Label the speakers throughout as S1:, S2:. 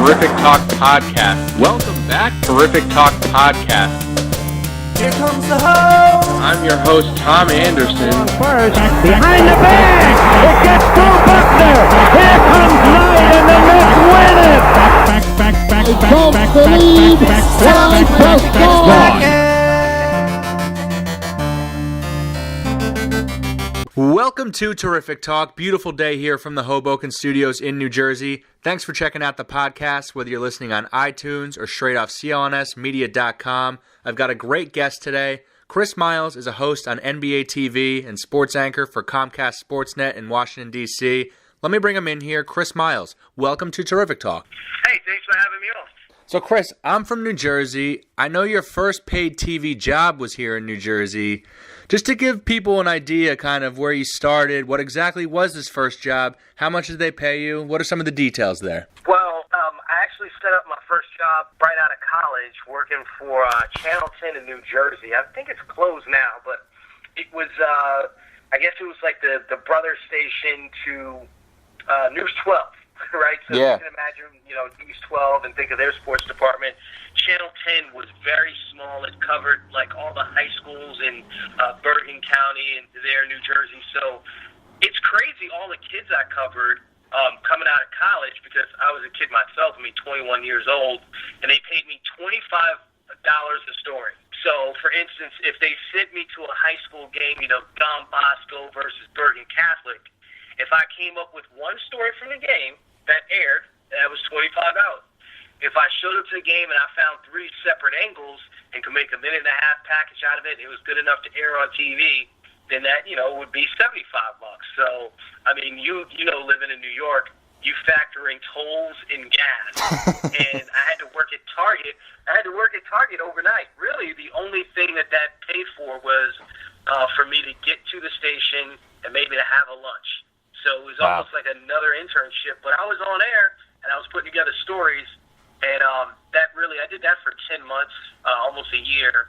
S1: Terrific Talk Podcast. Welcome back, Terrific Talk Podcast.
S2: Here comes the host.
S1: I'm your host, Tom Anderson.
S3: First, behind the bag, it gets through Buckner. Here comes Knight, and the Mets win it.
S1: Welcome to Terrific Talk. Beautiful day here from the Hoboken Studios in New Jersey. Thanks for checking out the podcast, whether you're listening on iTunes or straight off clnsmedia.com. I've got a great guest today. Chris Miles is a host on NBA TV and sports anchor for Comcast Sportsnet in Washington, D.C. Let me bring him in here. Chris Miles, welcome to Terrific Talk.
S4: Hey, thanks for having me on.
S1: So, Chris, I'm from New Jersey. I know your first paid TV job was here in New Jersey. Just to give people an idea kind of where you started, what exactly was this first job? How much did they pay you? What are some of the details there?
S4: Well, I actually set up my first job right out of college working for Channel 10 in New Jersey. I think it's closed now, but it was, I guess it was like the brother station to News 12. Right, so
S1: yeah.
S4: You can imagine, News 12 and think of their sports department. Channel 10 was very small. It covered like all the high schools in Bergen County and there in New Jersey. So it's crazy all the kids I covered coming out of college, because I was a kid myself. 21 years old, and they paid me $25 a story. So, for instance, if they sent me to a high school game, Don Bosco versus Bergen Catholic, if I came up with one story from the game that aired, that was $25. If I showed up to the game and I found 3 separate angles and could make a minute and a half package out of it, and it was good enough to air on TV, then that, would be $75. So, living in New York, you factor in tolls and gas. And I had to work at Target. Overnight. Really, the only thing that paid for was for me to get to the station and maybe to have a lunch. So it was almost like another internship, but I was on air and I was putting together stories, and I did that for 10 months, almost a year,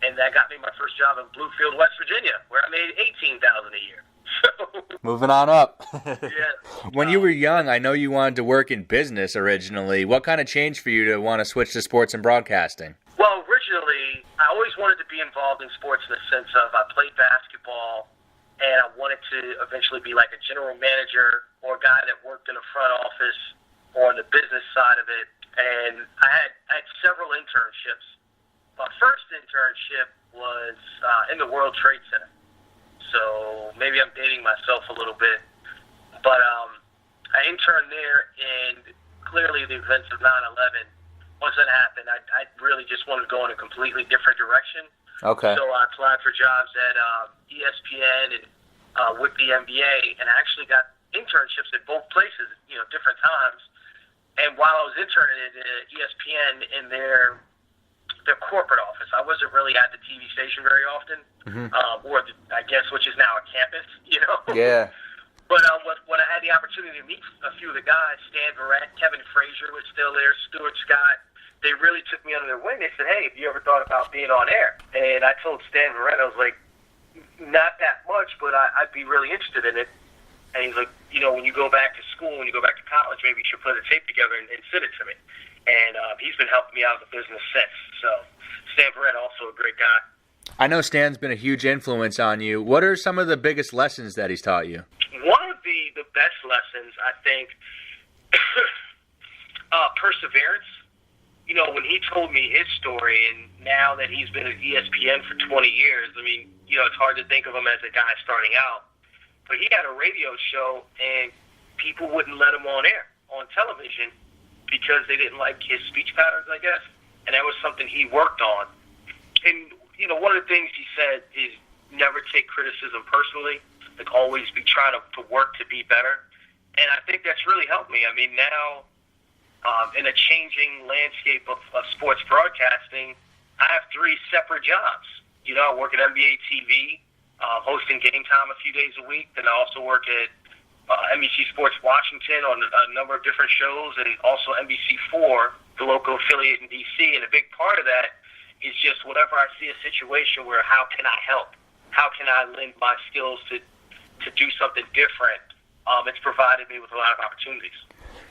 S4: and that got me my first job in Bluefield, West Virginia, where I made $18,000 a year.
S1: Moving on up.
S4: Yeah.
S1: When you were young, I know you wanted to work in business originally. What kind of changed for you to want to switch to sports and broadcasting?
S4: Well, originally, I always wanted to be involved in sports in the sense of I played basketball, and I wanted to eventually be like a general manager or a guy that worked in the front office or on the business side of it. And I had several internships. My first internship was in the World Trade Center. So maybe I'm dating myself a little bit. But I interned there, and clearly the events of 9/11, once that happened, I really just wanted to go in a completely different direction.
S1: Okay.
S4: So I applied for jobs at ESPN and with the NBA, and I actually got internships at both places, different times. And while I was interning at ESPN in their corporate office, I wasn't really at the TV station very often, I guess, which is now a campus,
S1: Yeah.
S4: But when I had the opportunity to meet a few of the guys, Stan Verrett, Kevin Frazier was still there, Stuart Scott, they really took me under their wing. They said, hey, have you ever thought about being on air? And I told Stan Verrett, I was like, not that much, but I'd be really interested in it. And he's like, when you go back to school, when you go back to college, maybe you should put a tape together and send it to me. And he's been helping me out in the business since. So Stan Verrett, also a great guy.
S1: I know Stan's been a huge influence on you. What are some of the biggest lessons that he's taught you?
S4: One of the best lessons, I think, perseverance. When he told me his story, and now that he's been at ESPN for 20 years, it's hard to think of him as a guy starting out. But he had a radio show, and people wouldn't let him on air, on television, because they didn't like his speech patterns, I guess. And that was something he worked on. And, one of the things he said is never take criticism personally, like always be trying to work to be better. And I think that's really helped me. Now, in a changing landscape of sports broadcasting, I have 3 separate jobs. I work at NBA TV, hosting Game Time a few days a week. Then I also work at NBC Sports Washington on a number of different shows, and also NBC4, the local affiliate in D.C. And a big part of that is just whenever I see a situation where how can I help? How can I lend my skills to do something different? It's provided me with a lot of opportunities.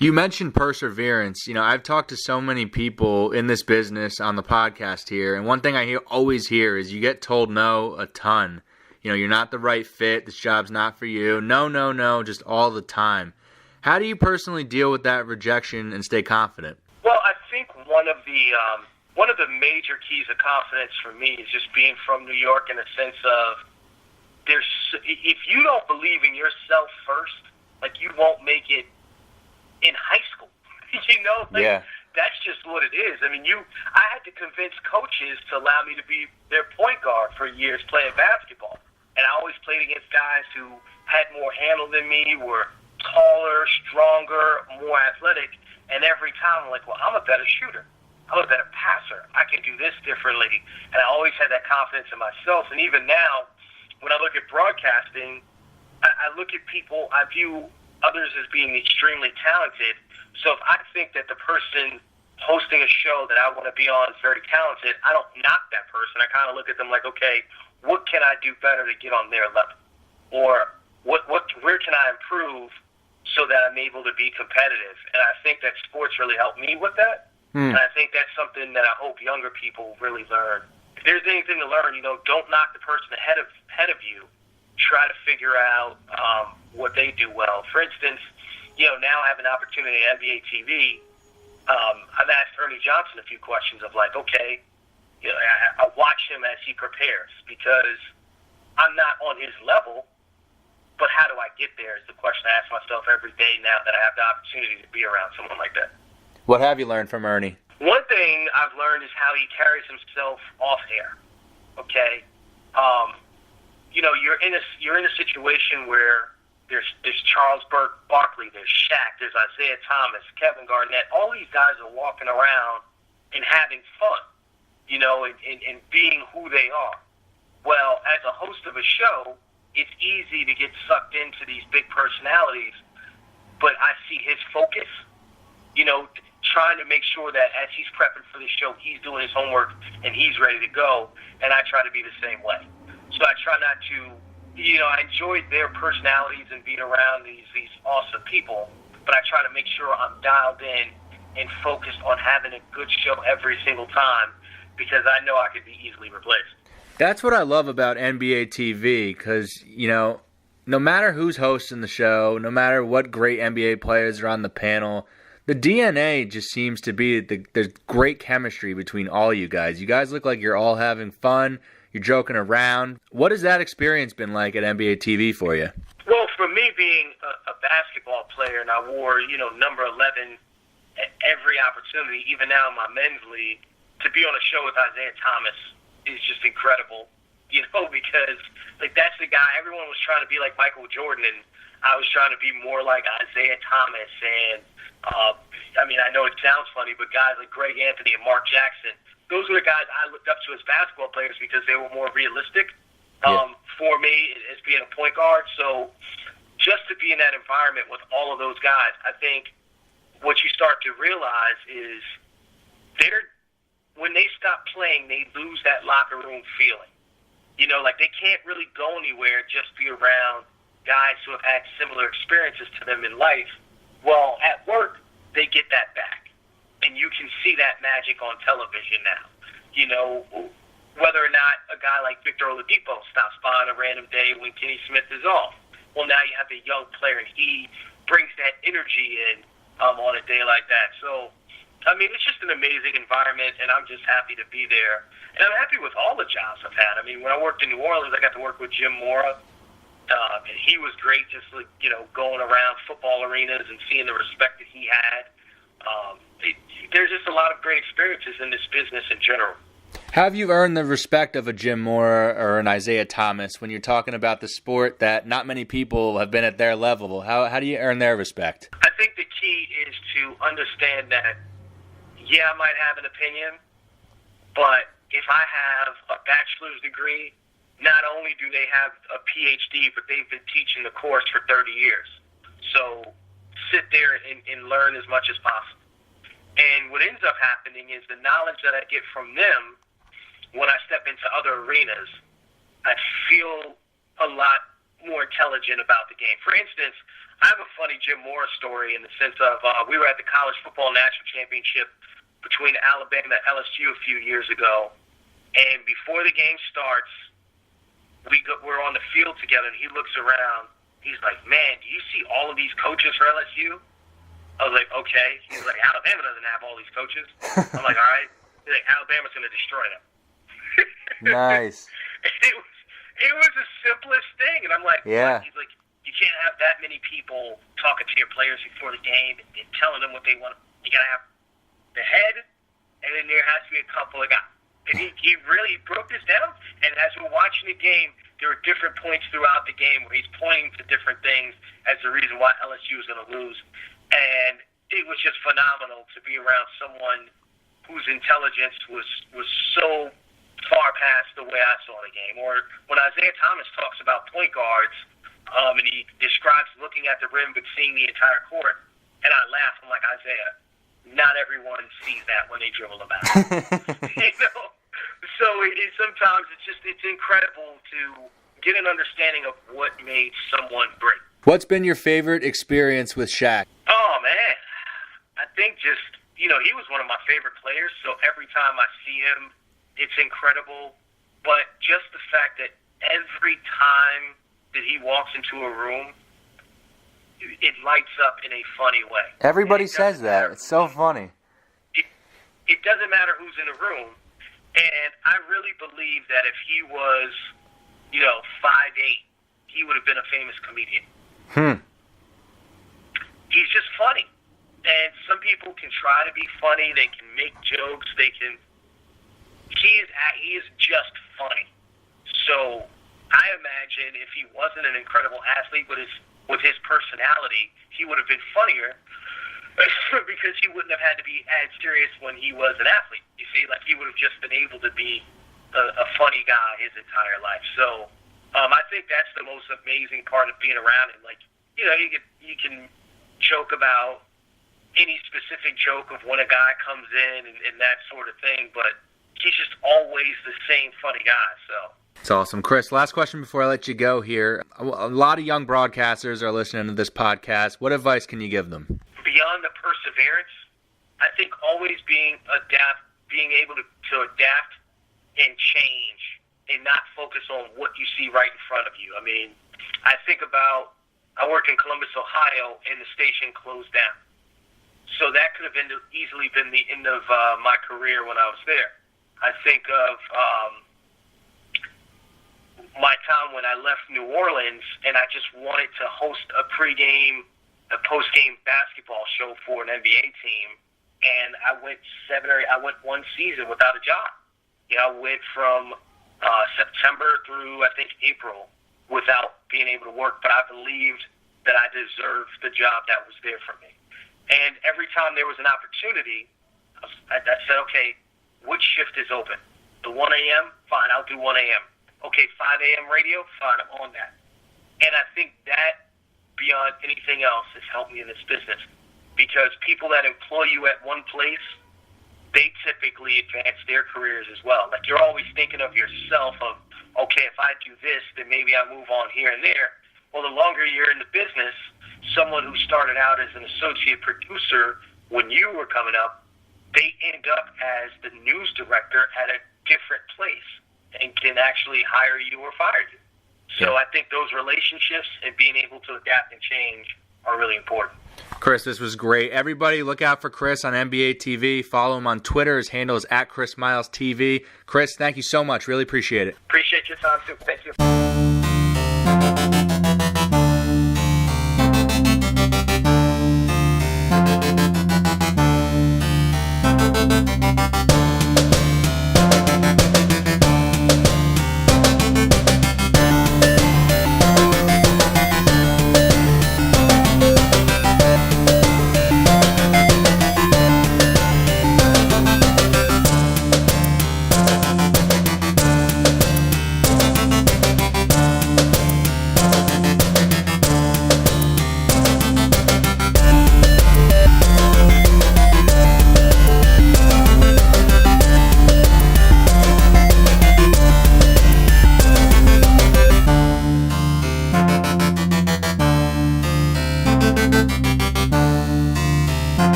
S1: You mentioned perseverance. I've talked to so many people in this business on the podcast here, and one thing I always hear is you get told no a ton. You're not the right fit. This job's not for you. No, no, no, just all the time. How do you personally deal with that rejection and stay confident?
S4: Well, I think one of the major keys of confidence for me is just being from New York in the sense of if you don't believe in yourself first, like you won't make it in high school.
S1: Yeah.
S4: That's just what it is. I mean, I had to convince coaches to allow me to be their point guard for years playing basketball. And I always played against guys who had more handle than me, were taller, stronger, more athletic. And every time I'm like, well, I'm a better shooter. I'm a better passer. I can do this differently. And I always had that confidence in myself. And even now, when I look at broadcasting, I look at people, I view others as being extremely talented. So if I think that the person hosting a show that I want to be on is very talented, I don't knock that person. I kind of look at them like, okay, what can I do better to get on their level? Or where can I improve so that I'm able to be competitive? And I think that sports really helped me with that. And I think that's something that I hope younger people really learn. If there's anything to learn, don't knock the person ahead of you. Try to figure out what they do well. For instance, now I have an opportunity at NBA TV. I've asked Ernie Johnson a few questions of like, okay, I watch him as he prepares because I'm not on his level, but how do I get there is the question I ask myself every day now that I have the opportunity to be around someone like that.
S1: What have you learned from Ernie?
S4: One thing I've learned is how he carries himself off air. Okay, you're in a situation where there's Charles Barkley, there's Shaq, there's Isaiah Thomas, Kevin Garnett. All these guys are walking around and having fun, and being who they are. Well, as a host of a show, it's easy to get sucked into these big personalities, but I see his focus, trying to make sure that as he's prepping for the show, he's doing his homework and he's ready to go, and I try to be the same way. So I try not to, I enjoyed their personalities and being around these awesome people, but I try to make sure I'm dialed in and focused on having a good show every single time because I know I could be easily replaced.
S1: That's what I love about NBA TV because, no matter who's hosting the show, no matter what great NBA players are on the panel, the DNA just seems to be there's great chemistry between all you guys. You guys look like you're all having fun. You're joking around. What has that experience been like at NBA TV for you?
S4: Well, for me being a basketball player, and I wore, number 11 at every opportunity, even now in my men's league, to be on a show with Isaiah Thomas is just incredible, because that's the guy. Everyone was trying to be like Michael Jordan, and I was trying to be more like Isaiah Thomas. And, I know it sounds funny, but guys like Greg Anthony and Mark Jackson, those were the guys I looked up to as basketball players because they were more realistic for me as being a point guard. So just to be in that environment with all of those guys, I think what you start to realize is when they stop playing, they lose that locker room feeling. They can't really go anywhere, just be around guys who have had similar experiences to them in life. Well, at work, they get that back. And you can see that magic on television now. Whether or not a guy like Victor Oladipo stops by on a random day when Kenny Smith is off. Well, now you have a young player, and he brings that energy in on a day like that. So, it's just an amazing environment, and I'm just happy to be there. And I'm happy with all the jobs I've had. When I worked in New Orleans, I got to work with Jim Mora. And he was great, just going around football arenas and seeing the respect that he had. There's just a lot of great experiences in this business in general.
S1: How have you earned the respect of a Jim Mora or an Isaiah Thomas when you're talking about the sport that not many people have been at their level? How do you earn their respect?
S4: I think the key is to understand that, I might have an opinion, but if I have a bachelor's degree, not only do they have a PhD, but they've been teaching the course for 30 years. So sit there and learn as much as possible. And what ends up happening is the knowledge that I get from them, when I step into other arenas, I feel a lot more intelligent about the game. For instance, I have a funny Jim Morris story in the sense of we were at the College Football National Championship between Alabama and LSU a few years ago, and before the game starts, we're on the field together, and he looks around. He's like, "Man, do you see all of these coaches for LSU?" I was like, "Okay." He's like, "Alabama doesn't have all these coaches." I'm like, "All right." He's like, "Alabama's going to destroy them."
S1: Nice.
S4: It was the simplest thing, and I'm like,
S1: yeah.
S4: What? He's like, "You can't have that many people talking to your players before the game and telling them what they want. You got to have the head, and then there has to be a couple of guys." And he really broke this down, and as we're watching the game, there were different points throughout the game where he's pointing to different things as the reason why LSU was going to lose. And it was just phenomenal to be around someone whose intelligence was so far past the way I saw the game. Or when Isaiah Thomas talks about point guards, and he describes looking at the rim but seeing the entire court, and I laugh. I'm like, Isaiah, not everyone sees that when they dribble the basket. So sometimes it's incredible to get an understanding of what made someone great.
S1: What's been your favorite experience with Shaq?
S4: Oh, man. I think just, he was one of my favorite players, so every time I see him, it's incredible. But just the fact that every time that he walks into a room, it lights up in a funny way.
S1: Everybody says that. It's so funny.
S4: It doesn't matter who's in the room. And I really believe that if he was, 5'8", he would have been a famous comedian. He's just funny. And some people can try to be funny. They can make jokes. He is just funny. So I imagine if he wasn't an incredible athlete with his personality, he would have been funnier because he wouldn't have had to be as serious when he was an athlete. You see, like he would have just been able to be a funny guy his entire life. So I think that's the most amazing part of being around him. Like, you can joke about any specific joke of when a guy comes in and that sort of thing, but he's just always the same funny guy. So.
S1: It's awesome. Chris, last question before I let you go here. A lot of young broadcasters are listening to this podcast. What advice can you give them?
S4: Beyond the perseverance, I think always being able to adapt and change and not focus on what you see right in front of you. I mean, I work in Columbus, Ohio, and the station closed down. So that could have easily been the end of my career when I was there. I think of my time when I left New Orleans, and I just wanted to host a post-game basketball show for an NBA team, and I went one season without a job. I went from September through, I think, April without being able to work, but I believed that I deserved the job that was there for me. And every time there was an opportunity, I said, okay, which shift is open? The 1 a.m.? Fine, I'll do 1 a.m. Okay, 5 a.m. radio? Fine, I'm on that. And I think that, beyond anything else, has helped me in this business. Because people that employ you at one place, they typically advance their careers as well. Like, you're always thinking of yourself of, okay, if I do this, then maybe I move on here and there. Well, the longer you're in the business, someone who started out as an associate producer when you were coming up, they end up as the news director at a different place and can actually hire you or fire you. So I think those relationships and being able to adapt and change are really important.
S1: Chris, this was great. Everybody look out for Chris on NBA TV. Follow him on Twitter. His handle is @ChrisMilesTV. Chris, thank you so much. Really appreciate it.
S4: Appreciate your time, too. Thank you.